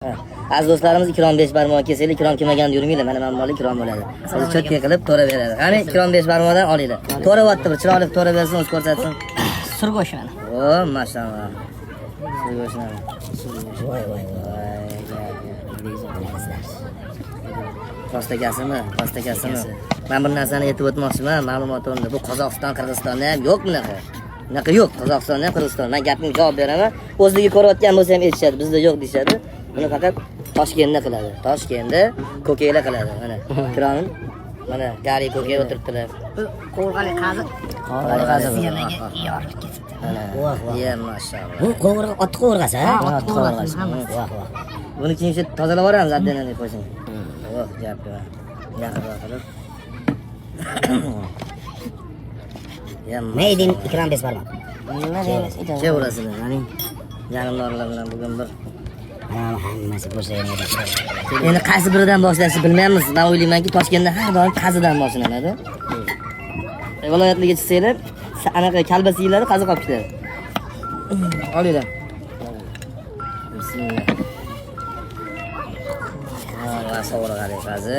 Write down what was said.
Aziz do'stlarimiz ikrom 5 barmoq kesaylik, ikrom kelmaganda yurmanglar. Mana ma'moli ikrom bo'ladi. Sizni cho'tka qilib to'ra beradi. Qani ikrom 5 barmoqdan olinglar. To'rayapti, bir chiroyli to'ra bersin, o'z ko'rsatsin. Surgo'sh mana. O, maşallah. Surgo'shlar. Voy voy voy. Pastakasimi? Men bir narsani aytib o'tmoqchiman, ma'lumot o'rnida. Bu Qozog'iston, Qirg'izistonda ham yo'q bunaqa. Bunaqa yo'q, Qozog'istonda ham, Qirg'izistonda. Men gapimga javob beraman. O'zligi ko'rayotgan bo'lsa ham aytishadi, bizda yo'q deyshadi. Buni faqat Toshkentda qiladi. Toshkentda ko'kaylar qiladi. Mana Kiron, mana gari ko'kay o'tiribdilar. Qo'rg'ali qaziq. Qo'rg'ali qaziq. Siyanaga yorib ketibdi. Mana. Ya maşallah. Bu qo'rg'a ot qo'rg'asi, ha? Ot qo'rg'asi hammasi. Voh voh. Buni keyin shu tozalab yuboramiz addenan deb qo'ysin. Voh, gapga. Yaqinroq qilib. Ya Made in ikram 5 barmoq. Nima deymiz? Chevrasini, mana yarimlorlar bilan bugun bir. Mana hammasi bo'lsa yana. Endi qaysi biridan boshlashni bilmaymiz. Men o'ylaymanki, Toshkentda har doim qazidan boshlanadi. Viloyatlarga chiqsanglar, anaqa kalbasi yiladi, qazi qolib ketadi. Olinglar. Bismillah. Alloh sovg'a qiladi qazi.